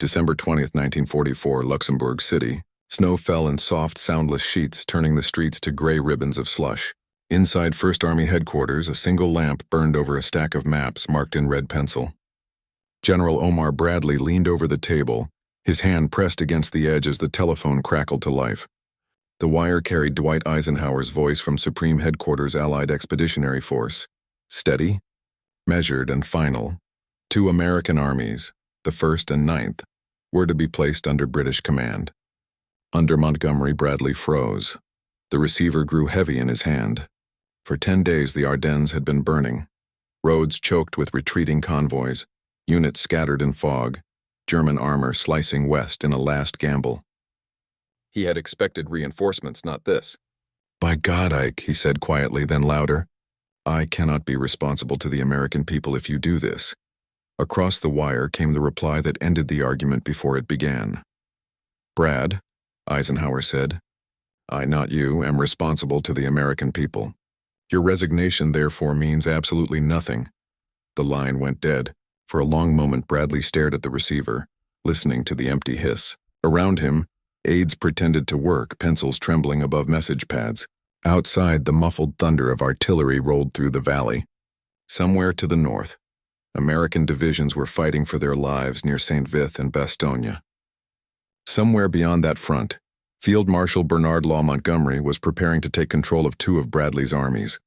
December 20th, 1944, Luxembourg City. Snow fell in soft, soundless sheets, turning the streets to gray ribbons of slush. Inside First Army headquarters, a single lamp burned over a stack of maps marked in red pencil. General Omar Bradley leaned over the table, his hand pressed against the edge as the telephone crackled to life. The wire carried Dwight Eisenhower's voice from Supreme Headquarters Allied Expeditionary Force. Steady, measured, and final. 2 American armies, the 1st and 9th, were to be placed under British command. Under Montgomery, Bradley froze. The receiver grew heavy in his hand. For 10 days the Ardennes had been burning. Roads choked with retreating convoys, units scattered in fog, German armor slicing west in a last gamble. He had expected reinforcements, not this. "By God, Ike," he said quietly, then louder, "I cannot be responsible to the American people if you do this." Across the wire came the reply that ended the argument before it began. "Brad," Eisenhower said, "I, not you, am responsible to the American people. Your resignation, therefore, means absolutely nothing." The line went dead. For a long moment Bradley stared at the receiver, listening to the empty hiss. Around him, aides pretended to work, pencils trembling above message pads. Outside, the muffled thunder of artillery rolled through the valley. Somewhere to the north, American divisions were fighting for their lives near St. Vith and Bastogne. Somewhere beyond that front, Field Marshal Bernard Law Montgomery was preparing to take control of 2 of Bradley's armies.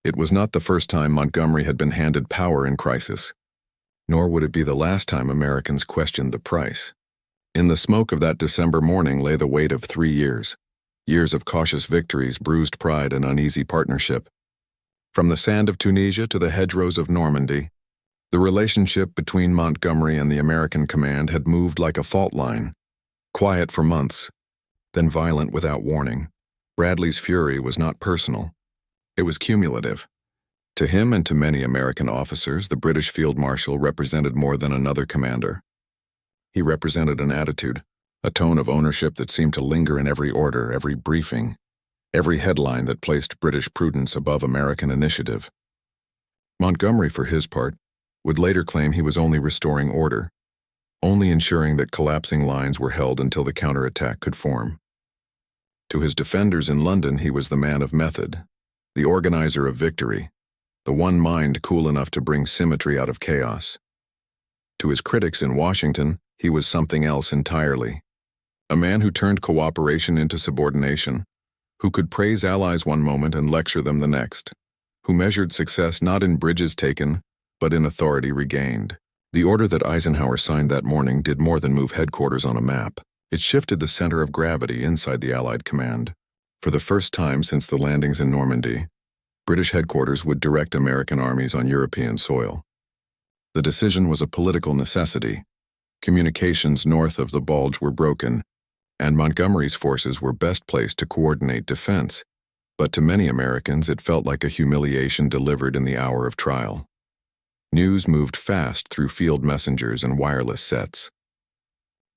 It was not the first time Montgomery had been handed power in crisis, nor would it be the last time Americans questioned the price. In the smoke of that December morning lay the weight of 3 years. Years of cautious victories, bruised pride, and uneasy partnership. From the sand of Tunisia to the hedgerows of Normandy, the relationship between Montgomery and the American command had moved like a fault line, quiet for months, then violent without warning. Bradley's fury was not personal. It was cumulative. To him and to many American officers, the British Field Marshal represented more than another commander. He represented an attitude, a tone of ownership that seemed to linger in every order, every briefing, every headline that placed British prudence above American initiative. Montgomery, for his part, would later claim he was only restoring order, only ensuring that collapsing lines were held until the counterattack could form. To his defenders in London, he was the man of method, the organizer of victory, the one mind cool enough to bring symmetry out of chaos. To his critics in Washington, he was something else entirely. A man who turned cooperation into subordination, who could praise allies one moment and lecture them the next, who measured success not in bridges taken, but in authority regained. The order that Eisenhower signed that morning did more than move headquarters on a map. It shifted the center of gravity inside the Allied command. For the first time since the landings in Normandy, British headquarters would direct American armies on European soil. The decision was a political necessity. Communications north of the Bulge were broken, and Montgomery's forces were best placed to coordinate defense, but to many Americans it felt like a humiliation delivered in the hour of trial. News moved fast through field messengers and wireless sets.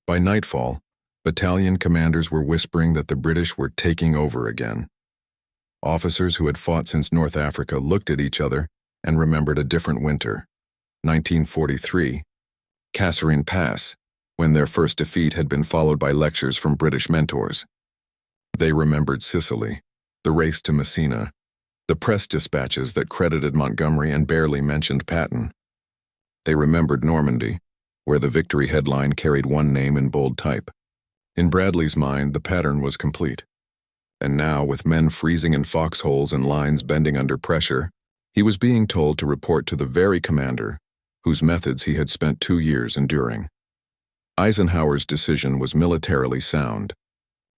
By nightfall, battalion commanders were whispering that the British were taking over again. Officers who had fought since North Africa looked at each other and remembered a different winter, 1943, Kasserine Pass, when their first defeat had been followed by lectures from British mentors. They remembered Sicily, the race to Messina, the press dispatches that credited Montgomery and barely mentioned Patton. They remembered Normandy, where the victory headline carried one name in bold type. In Bradley's mind, the pattern was complete. And now, with men freezing in foxholes and lines bending under pressure, he was being told to report to the very commander whose methods he had spent 2 years enduring. Eisenhower's decision was militarily sound.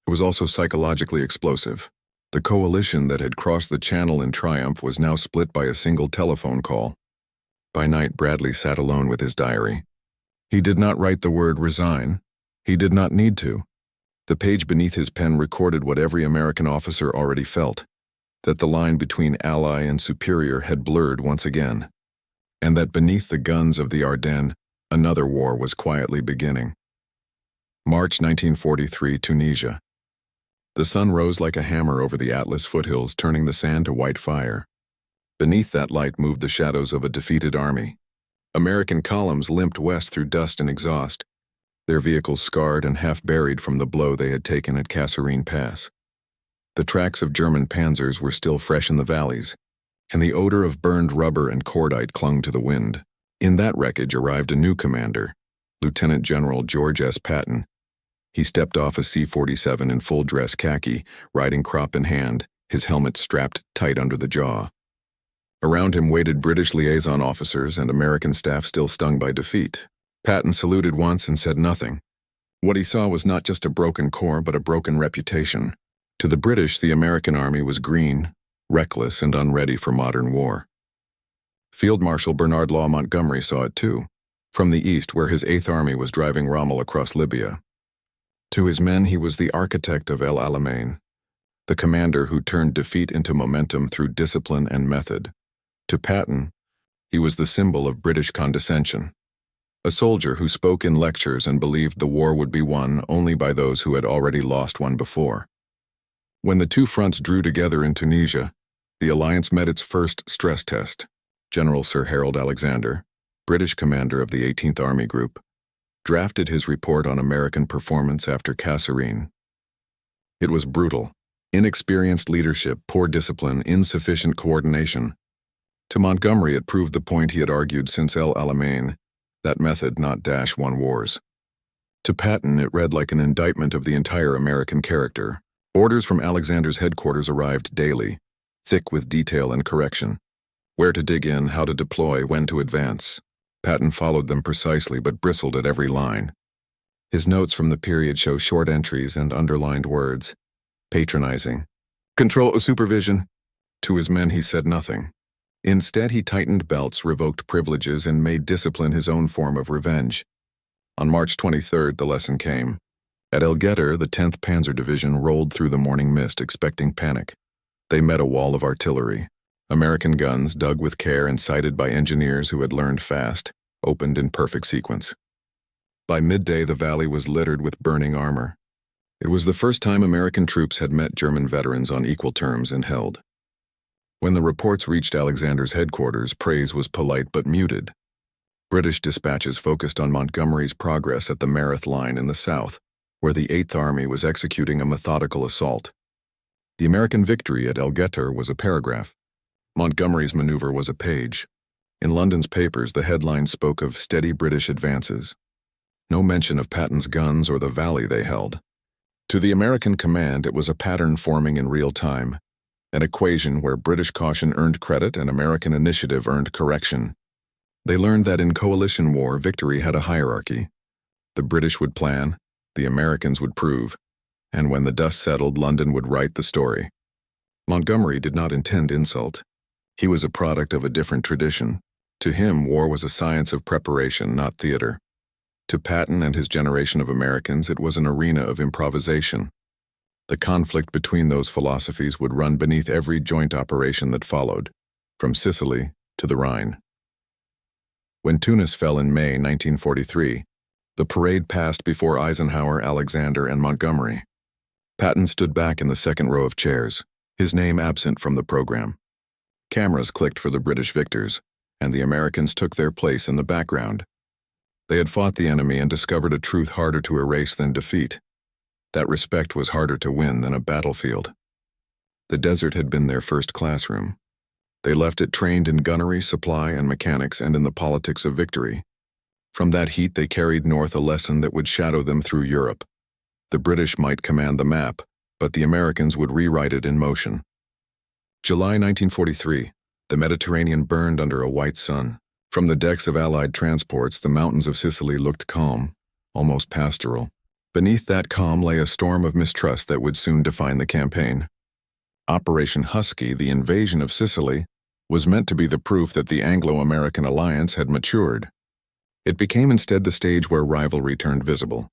It was also psychologically explosive. The coalition that had crossed the Channel in triumph was now split by a single telephone call. By night, Bradley sat alone with his diary. He did not write the word resign. He did not need to. The page beneath his pen recorded what every American officer already felt, that the line between ally and superior had blurred once again, and that beneath the guns of the Ardennes, another war was quietly beginning. March 1943, Tunisia. The sun rose like a hammer over the Atlas foothills, turning the sand to white fire. Beneath that light moved the shadows of a defeated army. American columns limped west through dust and exhaust, their vehicles scarred and half buried from the blow they had taken at Kasserine Pass. The tracks of German panzers were still fresh in the valleys, and the odor of burned rubber and cordite clung to the wind. In that wreckage arrived a new commander, Lieutenant General George S. Patton. He stepped off a C-47 in full-dress khaki, riding crop in hand, his helmet strapped tight under the jaw. Around him waited British liaison officers and American staff still stung by defeat. Patton saluted once and said nothing. What he saw was not just a broken corps but a broken reputation. To the British, the American army was green, reckless, and unready for modern war. Field Marshal Bernard Law Montgomery saw it too, from the east where his 8th Army was driving Rommel across Libya. To his men he was the architect of El Alamein, the commander who turned defeat into momentum through discipline and method. To Patton, he was the symbol of British condescension, a soldier who spoke in lectures and believed the war would be won only by those who had already lost one before. When the two fronts drew together in Tunisia, the alliance met its first stress test. General Sir Harold Alexander, British commander of the 18th Army Group, drafted his report on American performance after Kasserine. It was brutal. Inexperienced leadership, poor discipline, insufficient coordination. To Montgomery it proved the point he had argued since El Alamein, that method not -1 wars. To Patton it read like an indictment of the entire American character. Orders from Alexander's headquarters arrived daily, thick with detail and correction. Where to dig in, how to deploy, when to advance. Patton followed them precisely but bristled at every line. His notes from the period show short entries and underlined words. Patronizing. Control or supervision. To his men he said nothing. Instead he tightened belts, revoked privileges, and made discipline his own form of revenge. On March 23rd the lesson came. At El Getter, the 10th Panzer Division rolled through the morning mist expecting panic. They met a wall of artillery. American guns, dug with care and sighted by engineers who had learned fast, opened in perfect sequence. By midday the valley was littered with burning armor. It was the first time American troops had met German veterans on equal terms and held. When the reports reached Alexander's headquarters, praise was polite but muted. British dispatches focused on Montgomery's progress at the Mareth Line in the south, where the 8th Army was executing a methodical assault. The American victory at El Getter was a paragraph. Montgomery's maneuver was a page. In London's papers, the headline spoke of steady British advances. No mention of Patton's guns or the valley they held. To the American command, it was a pattern forming in real time, an equation where British caution earned credit and American initiative earned correction. They learned that in coalition war, victory had a hierarchy. The British would plan, the Americans would prove, and when the dust settled, London would write the story. Montgomery did not intend insult. He was a product of a different tradition. To him, war was a science of preparation, not theater. To Patton and his generation of Americans, it was an arena of improvisation. The conflict between those philosophies would run beneath every joint operation that followed, from Sicily to the Rhine. When Tunis fell in May 1943, the parade passed before Eisenhower, Alexander, and Montgomery. Patton stood back in the second row of chairs, his name absent from the program. Cameras clicked for the British victors, and the Americans took their place in the background. They had fought the enemy and discovered a truth harder to erase than defeat. That respect was harder to win than a battlefield. The desert had been their first classroom. They left it trained in gunnery, supply, and mechanics, and in the politics of victory. From that heat they carried north a lesson that would shadow them through Europe. The British might command the map, but the Americans would rewrite it in motion. July 1943, the Mediterranean burned under a white sun. From the decks of Allied transports, the mountains of Sicily looked calm, almost pastoral. Beneath that calm lay a storm of mistrust that would soon define the campaign. Operation Husky, the invasion of Sicily, was meant to be the proof that the Anglo-American alliance had matured. It became instead the stage where rivalry turned visible.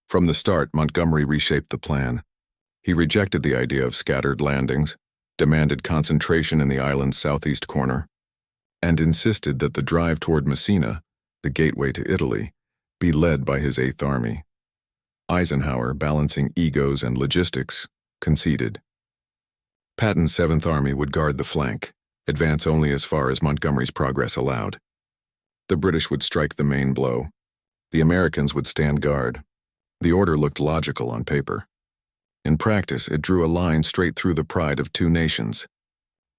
From the start, Montgomery reshaped the plan. He rejected the idea of scattered landings, demanded concentration in the island's southeast corner, and insisted that the drive toward Messina, the gateway to Italy, be led by his 8th Army. Eisenhower, balancing egos and logistics, conceded. Patton's 7th Army would guard the flank, advance only as far as Montgomery's progress allowed. The British would strike the main blow. The Americans would stand guard. The order looked logical on paper. In practice, it drew a line straight through the pride of two nations.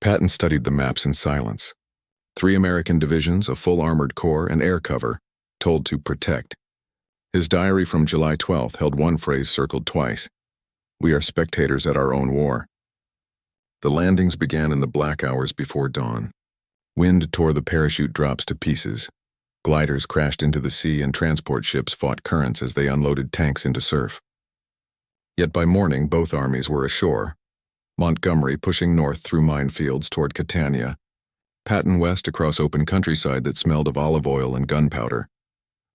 Patton studied the maps in silence. 3 American divisions, a full armored corps, and air cover, told to protect. His diary from July 12th held one phrase circled twice: "We are spectators at our own war." The landings began in the black hours before dawn. Wind tore the parachute drops to pieces. Gliders crashed into the sea and transport ships fought currents as they unloaded tanks into surf. Yet by morning, both armies were ashore. Montgomery pushing north through minefields toward Catania, Patton west across open countryside that smelled of olive oil and gunpowder.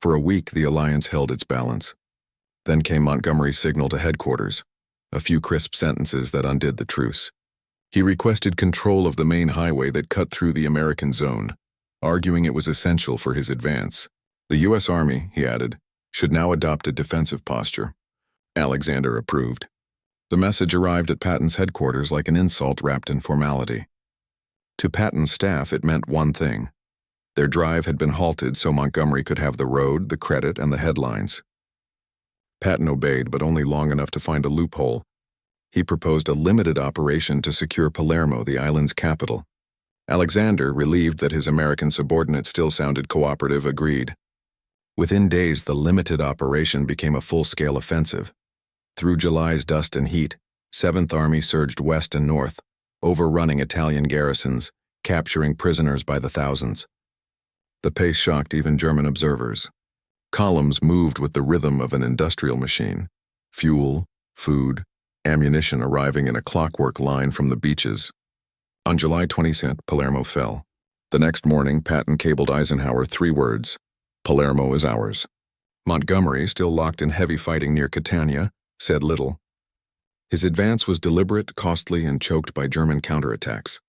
For a week, the alliance held its balance. Then came Montgomery's signal to headquarters, a few crisp sentences that undid the truce. He requested control of the main highway that cut through the American zone, arguing it was essential for his advance. The U.S. Army, he added, should now adopt a defensive posture. Alexander approved. The message arrived at Patton's headquarters like an insult wrapped in formality. To Patton's staff, it meant one thing. Their drive had been halted so Montgomery could have the road, the credit, and the headlines. Patton obeyed, but only long enough to find a loophole. He proposed a limited operation to secure Palermo, the island's capital. Alexander, relieved that his American subordinate still sounded cooperative, agreed. Within days, the limited operation became a full-scale offensive. Through July's dust and heat, 7th Army surged west and north, overrunning Italian garrisons, capturing prisoners by the thousands. The pace shocked even German observers. Columns moved with the rhythm of an industrial machine. Fuel, food, ammunition arriving in a clockwork line from the beaches. On July 20th, Palermo fell. The next morning, Patton cabled Eisenhower 3 words: "Palermo is ours." Montgomery, still locked in heavy fighting near Catania, said little. His advance was deliberate, costly, and choked by German counterattacks.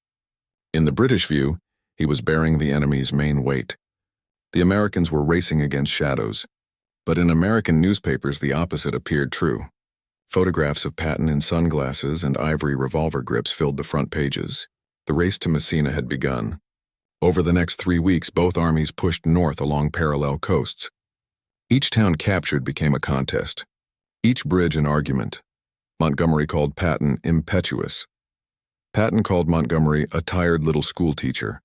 In the British view, he was bearing the enemy's main weight. The Americans were racing against shadows, but in American newspapers the opposite appeared true. Photographs of Patton in sunglasses and ivory revolver grips filled the front pages. The race to Messina had begun. Over the next 3 weeks, both armies pushed north along parallel coasts. Each town captured became a contest. Each bridge an argument. Montgomery called Patton impetuous. Patton called Montgomery a tired little schoolteacher.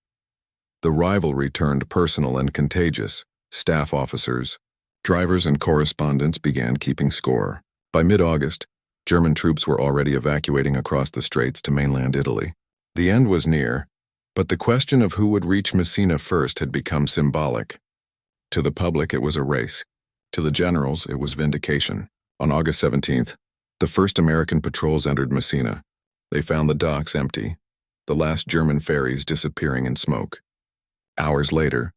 The rivalry turned personal and contagious. Staff officers, drivers, and correspondents began keeping score. By mid-August, German troops were already evacuating across the straits to mainland Italy. The end was near, but the question of who would reach Messina first had become symbolic. To the public, it was a race. To the generals, it was vindication. On August 17th, the first American patrols entered Messina. They found the docks empty, the last German ferries disappearing in smoke. Hours later,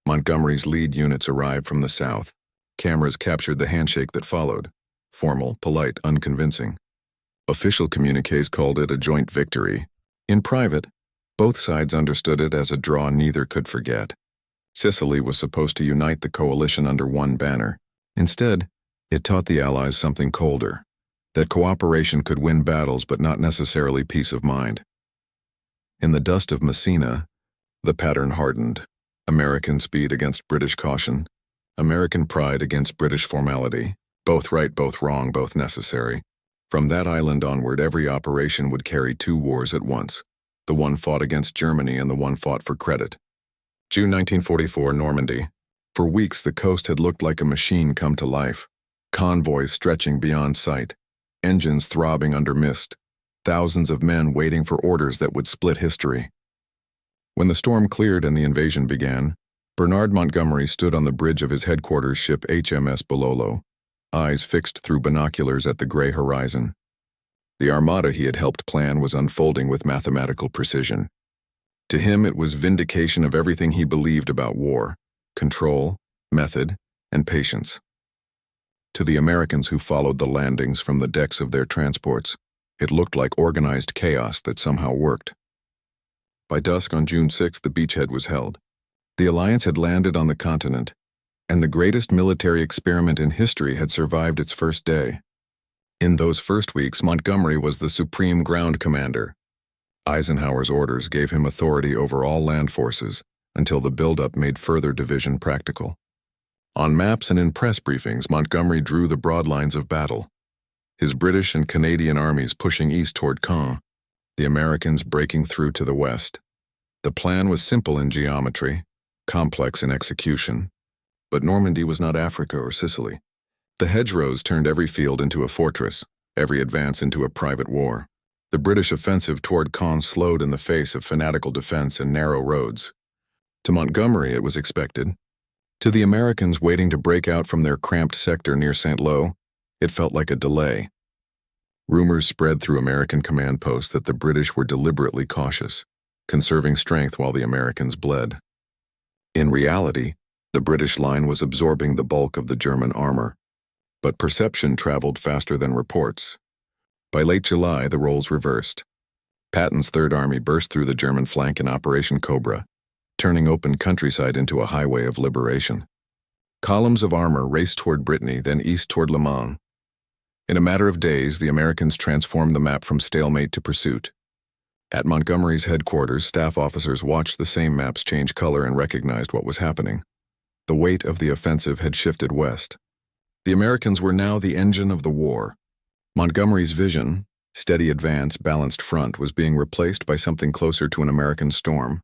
Montgomery's lead units arrived from the south. Cameras captured the handshake that followed. Formal, polite, unconvincing. Official communiques called it a joint victory. In private, both sides understood it as a draw neither could forget. Sicily was supposed to unite the coalition under one banner. Instead, it taught the Allies something colder, that cooperation could win battles but not necessarily peace of mind. In the dust of Messina, the pattern hardened. American speed against British caution, American pride against British formality, both right, both wrong, both necessary. From that island onward, every operation would carry 2 wars at once, the one fought against Germany and the one fought for credit. June 1944, Normandy. For weeks, the coast had looked like a machine come to life. Convoys stretching beyond sight, engines throbbing under mist, thousands of men waiting for orders that would split history. When the storm cleared and the invasion began, Bernard Montgomery stood on the bridge of his headquarters ship HMS Bololo, eyes fixed through binoculars at the gray horizon. The armada he had helped plan was unfolding with mathematical precision. To him, it was vindication of everything he believed about war: control, method, and patience. To the Americans who followed the landings from the decks of their transports, it looked like organized chaos that somehow worked. By dusk on June 6, the beachhead was held. The alliance had landed on the continent, and the greatest military experiment in history had survived its first day. In those first weeks, Montgomery was the supreme ground commander. Eisenhower's orders gave him authority over all land forces until the buildup made further division practical. On maps and in press briefings, Montgomery drew the broad lines of battle. His British and Canadian armies pushing east toward Caen, the Americans breaking through to the west. The plan was simple in geometry, complex in execution, but Normandy was not Africa or Sicily. The hedgerows turned every field into a fortress, every advance into a private war. The British offensive toward Caen slowed in the face of fanatical defense and narrow roads. To Montgomery it was expected. To the Americans waiting to break out from their cramped sector near St. Lo, it felt like a delay. Rumors spread through American command posts that the British were deliberately cautious, conserving strength while the Americans bled. In reality, the British line was absorbing the bulk of the German armor, but perception traveled faster than reports. By late July, the roles reversed. Patton's Third Army burst through the German flank in Operation Cobra, turning open countryside into a highway of liberation. Columns of armor raced toward Brittany, then east toward Le Mans. In a matter of days, the Americans transformed the map from stalemate to pursuit. At Montgomery's headquarters, staff officers watched the same maps change color and recognized what was happening. The weight of the offensive had shifted west. The Americans were now the engine of the war. Montgomery's vision, steady advance, balanced front, was being replaced by something closer to an American storm.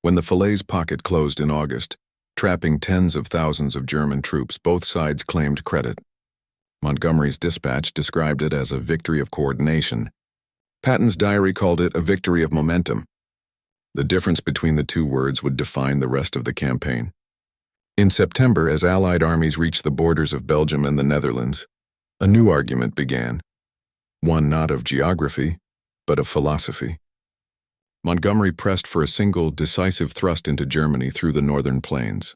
When the Falaise pocket closed in August, trapping tens of thousands of German troops, both sides claimed credit. Montgomery's dispatch described it as a victory of coordination. Patton's diary called it a victory of momentum. The difference between the two words would define the rest of the campaign. In September, as Allied armies reached the borders of Belgium and the Netherlands, a new argument began. One not of geography, but of philosophy. Montgomery pressed for a single, decisive thrust into Germany through the northern plains.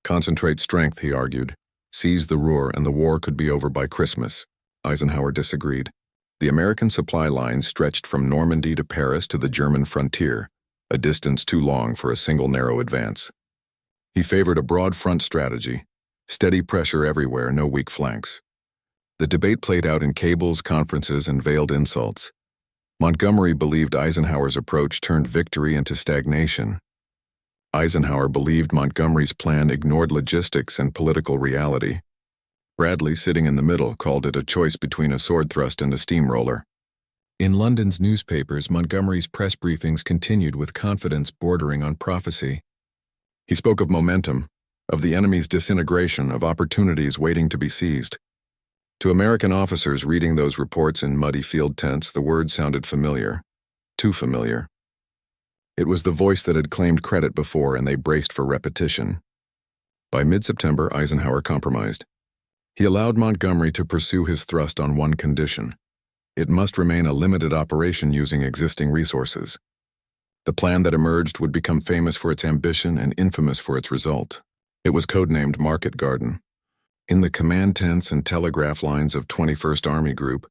Concentrate strength, he argued. Seize the Ruhr and the war could be over by Christmas. Eisenhower disagreed. The American supply lines stretched from Normandy to Paris to the German frontier, a distance too long for a single narrow advance. He favored a broad front strategy, steady pressure everywhere, no weak flanks. The debate played out in cables, conferences, and veiled insults. Montgomery believed Eisenhower's approach turned victory into stagnation. Eisenhower believed Montgomery's plan ignored logistics and political reality. Bradley, sitting in the middle, called it a choice between a sword thrust and a steamroller. In London's newspapers, Montgomery's press briefings continued with confidence bordering on prophecy. He spoke of momentum, of the enemy's disintegration, of opportunities waiting to be seized. To American officers reading those reports in muddy field tents, the words sounded familiar. Too familiar. It was the voice that had claimed credit before, and they braced for repetition. By mid-September, Eisenhower compromised. He allowed Montgomery to pursue his thrust on one condition. It must remain a limited operation using existing resources. The plan that emerged would become famous for its ambition and infamous for its result. It was codenamed Market Garden. In the command tents and telegraph lines of 21st Army Group,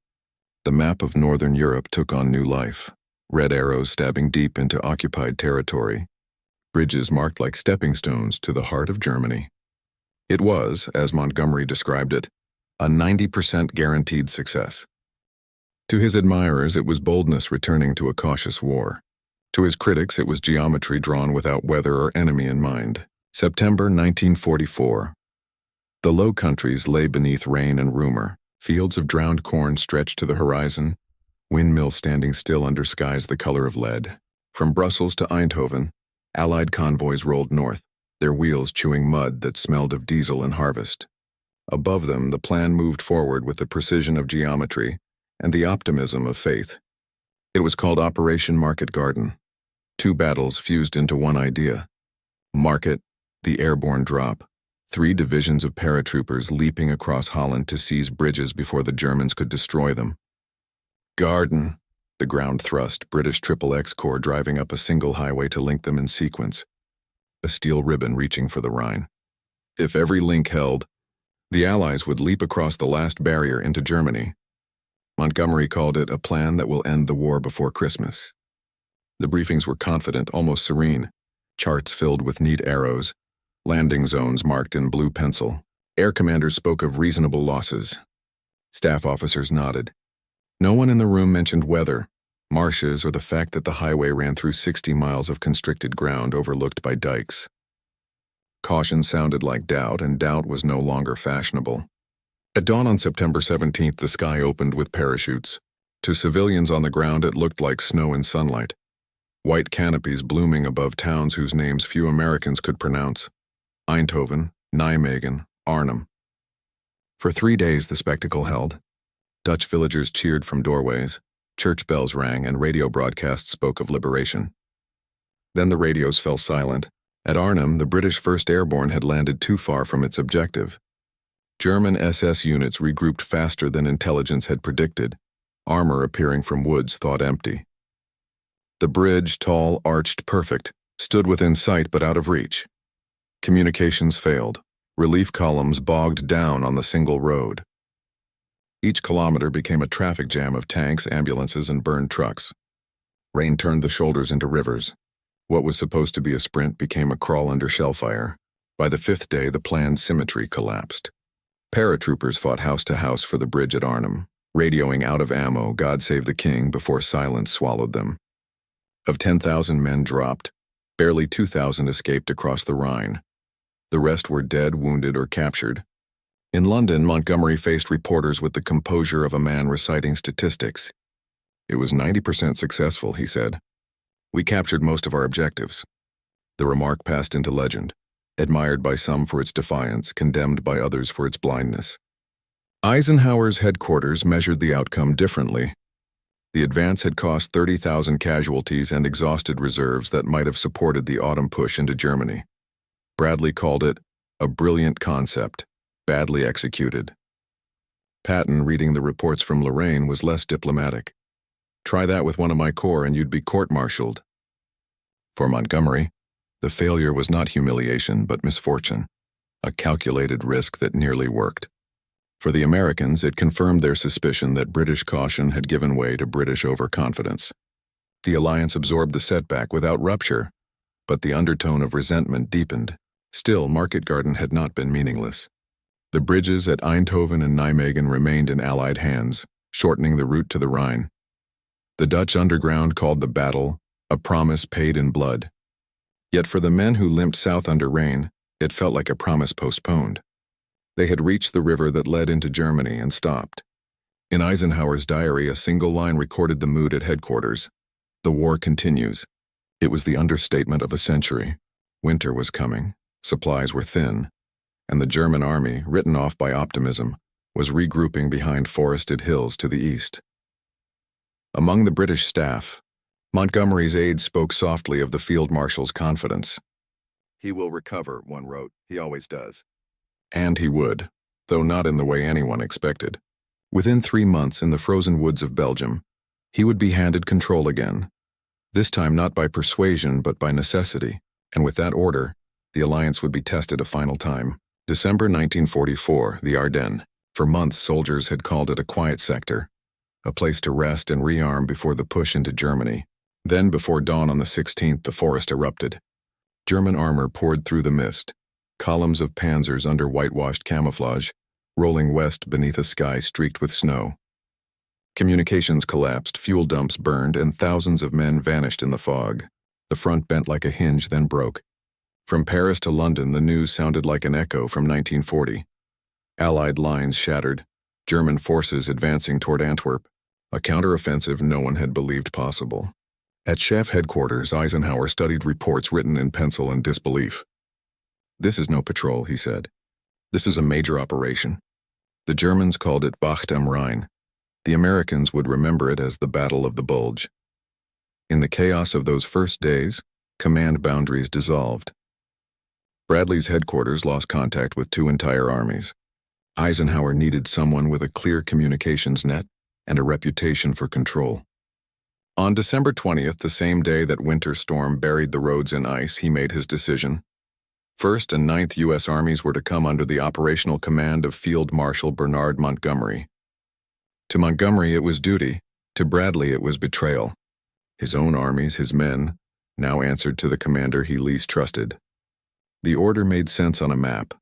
the map of Northern Europe took on new life. Red arrows stabbing deep into occupied territory. Bridges marked like stepping stones to the heart of Germany. It was, as Montgomery described it, a 90% guaranteed success. To his admirers, it was boldness returning to a cautious war. To his critics, it was geometry drawn without weather or enemy in mind. September 1944. The Low Countries lay beneath rain and rumor. Fields of drowned corn stretched to the horizon, windmills standing still under skies the color of lead. From Brussels to Eindhoven, Allied convoys rolled north, their wheels chewing mud that smelled of diesel and harvest. Above them, the plan moved forward with the precision of geometry and the optimism of faith. It was called Operation Market Garden. Two battles fused into one idea. Market, the airborne drop. 3 divisions of paratroopers leaping across Holland to seize bridges before the Germans could destroy them. Garden, the ground thrust, British XXX Corps driving up a single highway to link them in sequence. A steel ribbon reaching for the Rhine. If every link held, the Allies would leap across the last barrier into Germany. Montgomery called it a plan that will end the war before Christmas. The briefings were confident, almost serene. Charts filled with neat arrows. Landing zones marked in blue pencil. Air commanders spoke of reasonable losses. Staff officers nodded. No one in the room mentioned weather, marshes, or the fact that the highway ran through 60 miles of constricted ground overlooked by dikes. Caution sounded like doubt, and doubt was no longer fashionable. At dawn on September 17th, the sky opened with parachutes. To civilians on the ground, it looked like snow in sunlight. White canopies blooming above towns whose names few Americans could pronounce. Eindhoven, Nijmegen, Arnhem. For 3 days the spectacle held. Dutch villagers cheered from doorways, church bells rang, and radio broadcasts spoke of liberation. Then the radios fell silent. At Arnhem, the British 1st Airborne had landed too far from its objective. German SS units regrouped faster than intelligence had predicted, armor appearing from woods thought empty. The bridge, tall, arched, perfect, stood within sight but out of reach. Communications failed. Relief columns bogged down on the single road. Each kilometer became a traffic jam of tanks, ambulances, and burned trucks. Rain turned the shoulders into rivers. What was supposed to be a sprint became a crawl under shellfire. By the 5th day, the planned symmetry collapsed. Paratroopers fought house to house for the bridge at Arnhem, radioing out of ammo, God save the king, before silence swallowed them. Of 10,000 men dropped, barely 2,000 escaped across the Rhine. The rest were dead, wounded, or captured. In London, Montgomery faced reporters with the composure of a man reciting statistics. It was 90% successful, he said. We captured most of our objectives. The remark passed into legend, admired by some for its defiance, condemned by others for its blindness. Eisenhower's headquarters measured the outcome differently. The advance had cost 30,000 casualties and exhausted reserves that might have supported the autumn push into Germany. Bradley called it a brilliant concept, badly executed. Patton, reading the reports from Lorraine, was less diplomatic. Try that with one of my corps and you'd be court-martialed. For Montgomery, the failure was not humiliation but misfortune, a calculated risk that nearly worked. For the Americans, it confirmed their suspicion that British caution had given way to British overconfidence. The alliance absorbed the setback without rupture, but the undertone of resentment deepened. Still, Market Garden had not been meaningless. The bridges at Eindhoven and Nijmegen remained in Allied hands, shortening the route to the Rhine. The Dutch underground called the battle a promise paid in blood. Yet for the men who limped south under rain, it felt like a promise postponed. They had reached the river that led into Germany and stopped. In Eisenhower's diary, a single line recorded the mood at headquarters. The war continues. It was the understatement of a century. Winter was coming, supplies were thin, and the German army, written off by optimism, was regrouping behind forested hills to the east. Among the British staff, Montgomery's aides spoke softly of the field marshal's confidence. He will recover, one wrote. He always does. And he would, though not in the way anyone expected. Within 3 months, in the frozen woods of Belgium, he would be handed control again, this time not by persuasion but by necessity, and with that order, the alliance would be tested a final time. December 1944, the Ardennes. For months, soldiers had called it a quiet sector, a place to rest and rearm before the push into Germany. Then, before dawn on the 16th, the forest erupted. German armor poured through the mist, columns of panzers under whitewashed camouflage, rolling west beneath a sky streaked with snow. Communications collapsed, fuel dumps burned, and thousands of men vanished in the fog. The front bent like a hinge, then broke. From Paris to London, the news sounded like an echo from 1940. Allied lines shattered, German forces advancing toward Antwerp, a counteroffensive no one had believed possible. At SHAEF headquarters, Eisenhower studied reports written in pencil in disbelief. This is no patrol, he said. This is a major operation. The Germans called it Wacht am Rhein. The Americans would remember it as the Battle of the Bulge. In the chaos of those first days, command boundaries dissolved. Bradley's headquarters lost contact with 2 entire armies. Eisenhower needed someone with a clear communications net and a reputation for control. On December 20th, the same day that winter storm buried the roads in ice, he made his decision. 1st and 9th U.S. armies were to come under the operational command of Field Marshal Bernard Montgomery. To Montgomery it was duty, to Bradley it was betrayal. His own armies, his men, now answered to the commander he least trusted. The order made sense on a map.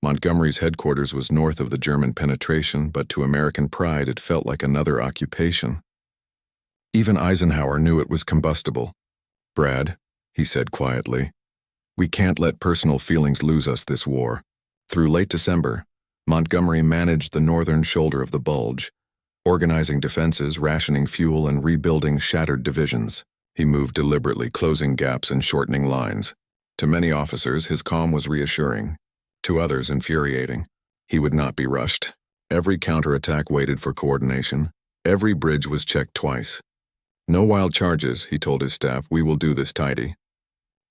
Montgomery's headquarters was north of the German penetration, but to American pride it felt like another occupation. Even Eisenhower knew it was combustible. "Brad," he said quietly, We can't let personal feelings lose us this war. Through late December, Montgomery managed the northern shoulder of the Bulge, organizing defenses, rationing fuel, and rebuilding shattered divisions. He moved deliberately, closing gaps and shortening lines. To many officers, his calm was reassuring. To others, infuriating. He would not be rushed. Every counterattack waited for coordination. Every bridge was checked twice. No wild charges, he told his staff. We will do this tidy.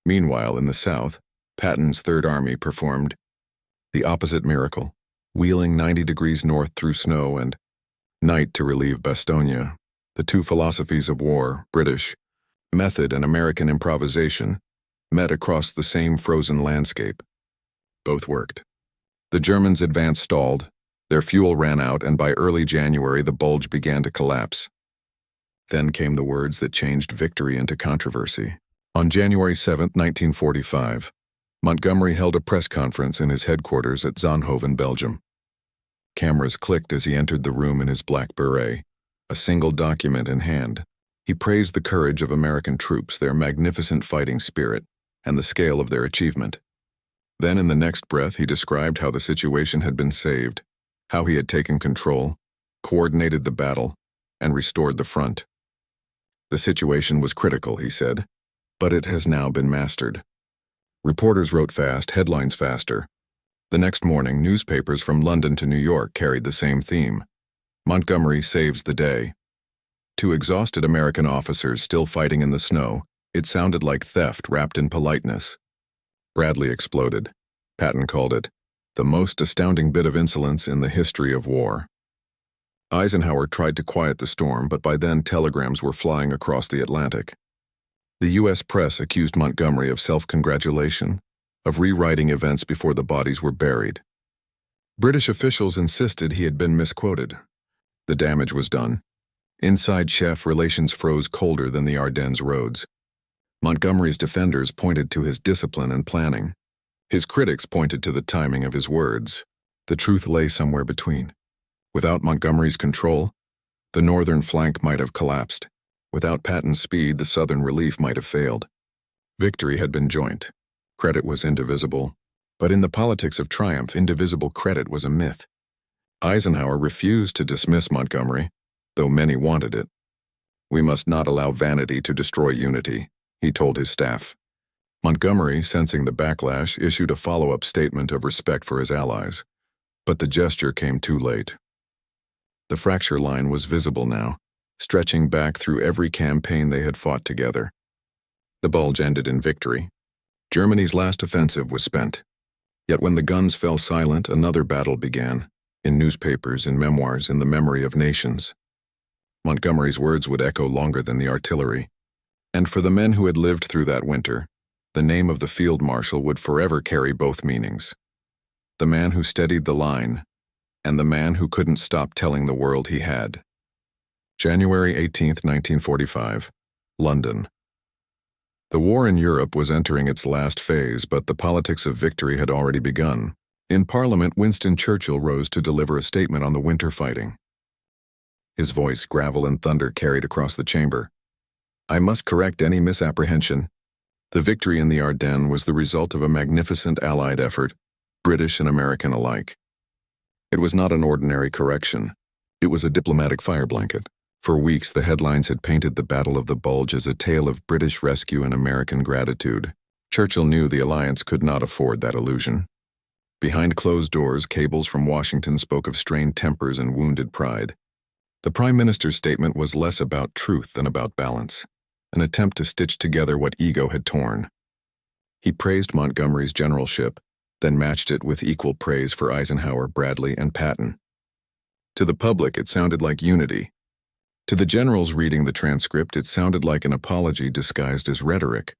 Meanwhile, in the south, Patton's Third Army performed the opposite miracle, wheeling 90 degrees north through snow and night to relieve Bastogne. The two philosophies of war, British method and American improvisation, met across the same frozen landscape. Both worked. The Germans' advance stalled, their fuel ran out, and by early January the Bulge began to collapse. Then came the words that changed victory into controversy. On January 7, 1945, Montgomery held a press conference in his headquarters at Zonhoven, Belgium. Cameras clicked as he entered the room in his black beret, a single document in hand. He praised the courage of American troops, their magnificent fighting spirit, and the scale of their achievement. Then in the next breath he described how the situation had been saved, how he had taken control, coordinated the battle, and restored the front. The situation was critical, he said, but it has now been mastered. Reporters wrote fast, headlines faster. The next morning, newspapers from London to New York carried the same theme. Montgomery saves the day. To exhausted American officers still fighting in the snow, it sounded like theft wrapped in politeness. Bradley exploded. Patton called it the most astounding bit of insolence in the history of war. Eisenhower tried to quiet the storm, but by then telegrams were flying across the Atlantic. The U.S. press accused Montgomery of self-congratulation, of rewriting events before the bodies were buried. British officials insisted he had been misquoted. The damage was done. Inside SHAEF, relations froze colder than the Ardennes roads. Montgomery's defenders pointed to his discipline and planning. His critics pointed to the timing of his words. The truth lay somewhere between. Without Montgomery's control, the northern flank might have collapsed. Without Patton's speed, the southern relief might have failed. Victory had been joint. Credit was indivisible. But in the politics of triumph, indivisible credit was a myth. Eisenhower refused to dismiss Montgomery, though many wanted it. We must not allow vanity to destroy unity, he told his staff. Montgomery, sensing the backlash, issued a follow-up statement of respect for his allies. But the gesture came too late. The fracture line was visible now, stretching back through every campaign they had fought together. The Bulge ended in victory. Germany's last offensive was spent. Yet when the guns fell silent, another battle began, in newspapers, in memoirs, in the memory of nations. Montgomery's words would echo longer than the artillery. And for the men who had lived through that winter, the name of the field marshal would forever carry both meanings. The man who steadied the line, and the man who couldn't stop telling the world he had. January 18, 1945, London. The war in Europe was entering its last phase, but the politics of victory had already begun. In Parliament, Winston Churchill rose to deliver a statement on the winter fighting. His voice, gravel and thunder, carried across the chamber. I must correct any misapprehension. The victory in the Ardennes was the result of a magnificent Allied effort, British and American alike. It was not an ordinary correction. It was a diplomatic fire blanket. For weeks, the headlines had painted the Battle of the Bulge as a tale of British rescue and American gratitude. Churchill knew the alliance could not afford that illusion. Behind closed doors, cables from Washington spoke of strained tempers and wounded pride. The Prime Minister's statement was less about truth than about balance, an attempt to stitch together what ego had torn. He praised Montgomery's generalship, then matched it with equal praise for Eisenhower, Bradley, and Patton. To the public, it sounded like unity. To the generals reading the transcript, it sounded like an apology disguised as rhetoric.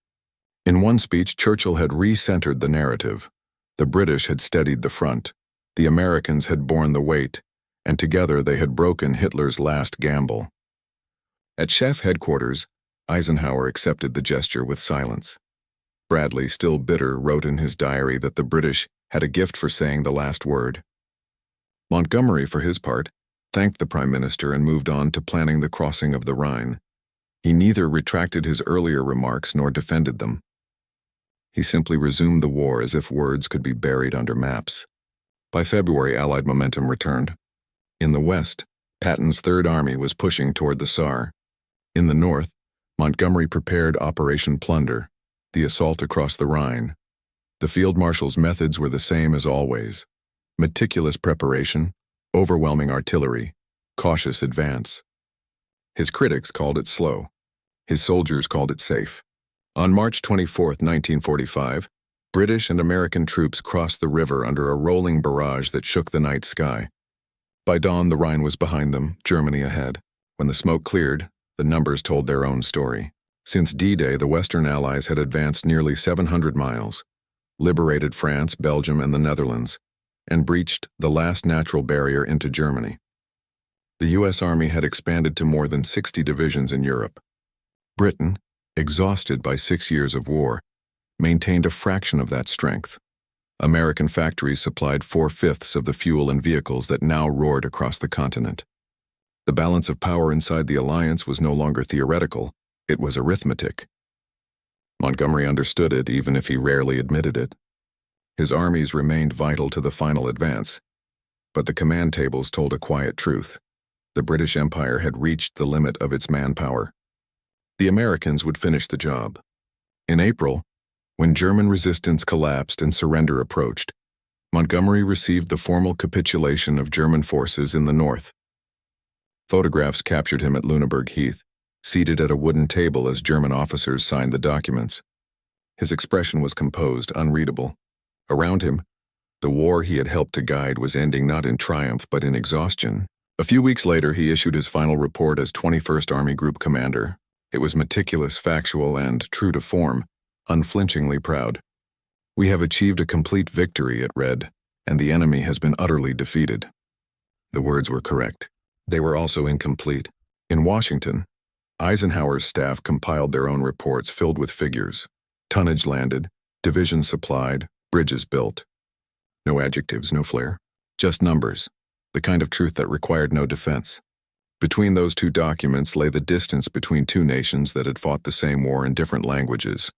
In one speech, Churchill had re-centered the narrative. The British had steadied the front. The Americans had borne the weight, and together they had broken Hitler's last gamble. At SHAEF headquarters, Eisenhower accepted the gesture with silence. Bradley, still bitter, wrote in his diary that the British had a gift for saying the last word. Montgomery, for his part, thanked the Prime Minister and moved on to planning the crossing of the Rhine. He neither retracted his earlier remarks nor defended them. He simply resumed the war as if words could be buried under maps. By February, Allied momentum returned. In the west, Patton's Third Army was pushing toward the Saar. In the north, Montgomery prepared Operation Plunder, the assault across the Rhine. The field marshal's methods were the same as always: meticulous preparation, overwhelming artillery, cautious advance. His critics called it slow. His soldiers called it safe. On March 24, 1945, British and American troops crossed the river under a rolling barrage that shook the night sky. By dawn, the Rhine was behind them, Germany ahead. When the smoke cleared, the numbers told their own story. Since D-Day, the Western Allies had advanced nearly 700 miles, liberated France, Belgium, and the Netherlands, and breached the last natural barrier into Germany. The U.S. Army had expanded to more than 60 divisions in Europe. Britain, exhausted by 6 years of war, maintained a fraction of that strength. American factories supplied 4/5 of the fuel and vehicles that now roared across the continent. The balance of power inside the alliance was no longer theoretical, it was arithmetic. Montgomery understood it, even if he rarely admitted it. His armies remained vital to the final advance, but the command tables told a quiet truth. The British Empire had reached the limit of its manpower. The Americans would finish the job. In April, when German resistance collapsed and surrender approached, Montgomery received the formal capitulation of German forces in the north. Photographs captured him at Luneburg Heath, seated at a wooden table as German officers signed the documents. His expression was composed, unreadable. Around him, the war he had helped to guide was ending not in triumph but in exhaustion. A few weeks later, he issued his final report as 21st Army Group Commander. It was meticulous, factual, and, true to form, unflinchingly proud. "We have achieved a complete victory," it read, "and the enemy has been utterly defeated." The words were correct. They were also incomplete. In Washington, Eisenhower's staff compiled their own reports filled with figures: tonnage landed, divisions supplied, bridges built. No adjectives, no flair, just numbers, the kind of truth that required no defense. Between those two documents lay the distance between two nations that had fought the same war in different languages.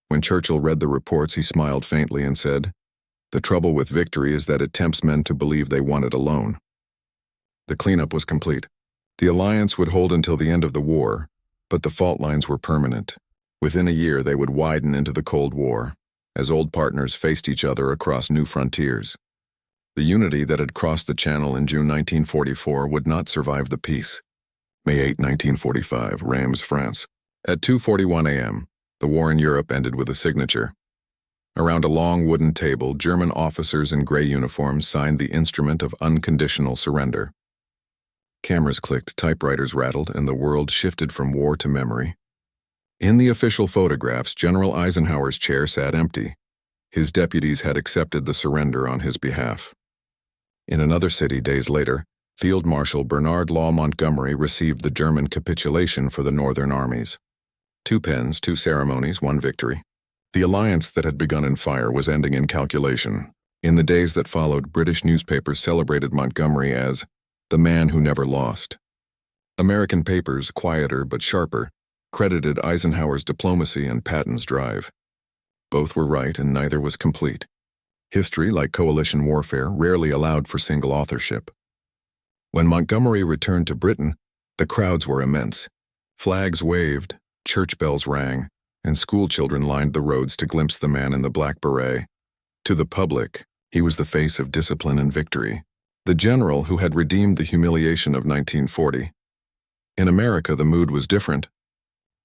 When Churchill read the reports, he smiled faintly and said, "The trouble with victory is that it tempts men to believe they won it alone." The cleanup was complete. The alliance would hold until the end of the war, but the fault lines were permanent. Within a year, they would widen into the Cold War, as old partners faced each other across new frontiers. The unity that had crossed the Channel in June 1944 would not survive the peace. May 8, 1945, Reims, France. At 2:41 a.m., the war in Europe ended with a signature. Around a long wooden table, German officers in gray uniforms signed the instrument of unconditional surrender. Cameras clicked, typewriters rattled, and the world shifted from war to memory. In the official photographs, General Eisenhower's chair sat empty. His deputies had accepted the surrender on his behalf. In another city days later, Field Marshal Bernard Law Montgomery received the German capitulation for the northern armies. 2 pens, 2 ceremonies, 1 victory. The alliance that had begun in fire was ending in calculation. In the days that followed, British newspapers celebrated Montgomery as the man who never lost. American papers, quieter but sharper, credited Eisenhower's diplomacy and Patton's drive. Both were right, and neither was complete. History, like coalition warfare, rarely allowed for single authorship. When Montgomery returned to Britain, the crowds were immense. Flags waved, church bells rang, and schoolchildren lined the roads to glimpse the man in the black beret. To the public, he was the face of discipline and victory, the general who had redeemed the humiliation of 1940. In America, the mood was different.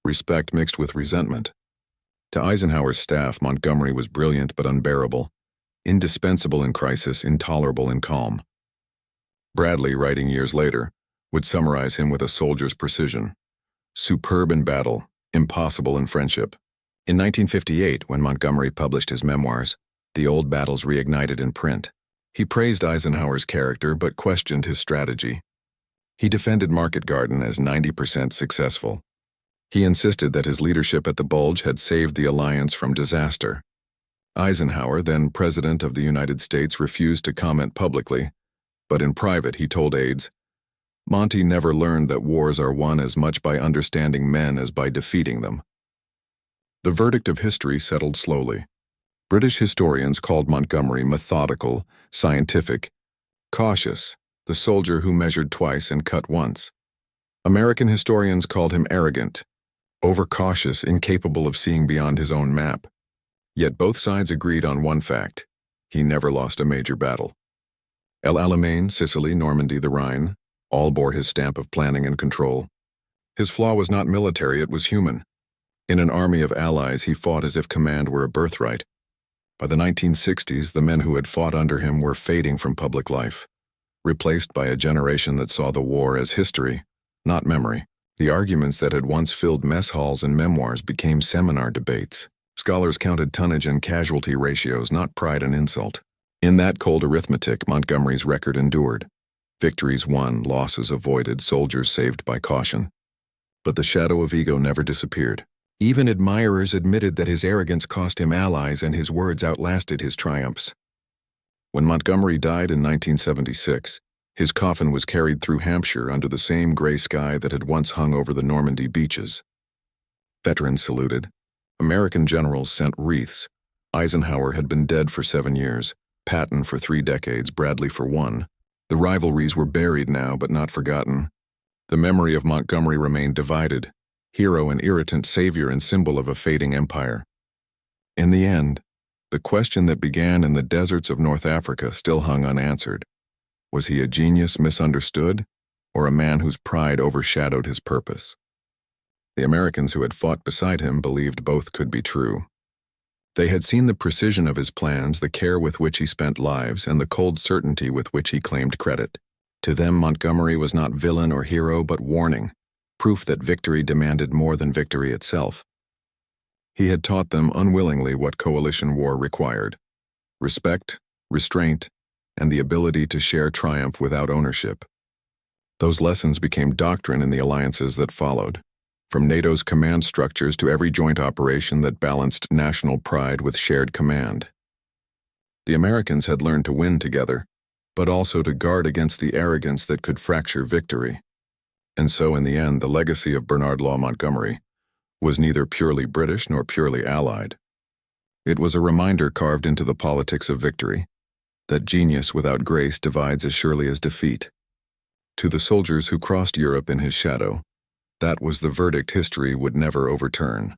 Respect mixed with resentment. To Eisenhower's staff, Montgomery was brilliant but unbearable, indispensable in crisis, intolerable in calm. Bradley, writing years later, would summarize him with a soldier's precision: superb in battle, impossible in friendship. In 1958, when Montgomery published his memoirs, the old battles reignited in print. He praised Eisenhower's character but questioned his strategy. He defended Market Garden as 90% successful. He insisted that his leadership at the Bulge had saved the alliance from disaster. Eisenhower, then President of the United States, refused to comment publicly, but in private he told aides, "Monty never learned that wars are won as much by understanding men as by defeating them." The verdict of history settled slowly. British historians called Montgomery methodical, scientific, cautious, the soldier who measured twice and cut once. American historians called him arrogant, overcautious, incapable of seeing beyond his own map. Yet both sides agreed on one fact: he never lost a major battle. El Alamein, Sicily, Normandy, the Rhine, all bore his stamp of planning and control. His flaw was not military, it was human. In an army of allies, he fought as if command were a birthright. By the 1960s, the men who had fought under him were fading from public life, replaced by a generation that saw the war as history, not memory. The arguments that had once filled mess halls and memoirs became seminar debates. Scholars counted tonnage and casualty ratios, not pride and insult. In that cold arithmetic, Montgomery's record endured. Victories won, losses avoided, soldiers saved by caution. But the shadow of ego never disappeared. Even admirers admitted that his arrogance cost him allies and his words outlasted his triumphs. When Montgomery died in 1976, his coffin was carried through Hampshire under the same gray sky that had once hung over the Normandy beaches. Veterans saluted. American generals sent wreaths. Eisenhower had been dead for 7 years, Patton for 3 decades, Bradley for 1. The rivalries were buried now, but not forgotten. The memory of Montgomery remained divided, hero and irritant, savior and symbol of a fading empire. In the end, the question that began in the deserts of North Africa still hung unanswered. Was he a genius misunderstood, or a man whose pride overshadowed his purpose? The Americans who had fought beside him believed both could be true. They had seen the precision of his plans, the care with which he spent lives, and the cold certainty with which he claimed credit. To them, Montgomery was not villain or hero, but warning, proof that victory demanded more than victory itself. He had taught them unwillingly what coalition war required: respect, restraint, and the ability to share triumph without ownership. Those lessons became doctrine in the alliances that followed, from NATO's command structures to every joint operation that balanced national pride with shared command. The Americans had learned to win together, but also to guard against the arrogance that could fracture victory. And so, in the end, the legacy of Bernard Law Montgomery was neither purely British nor purely Allied. It was a reminder carved into the politics of victory, that genius without grace divides as surely as defeat. To the soldiers who crossed Europe in his shadow, that was the verdict history would never overturn.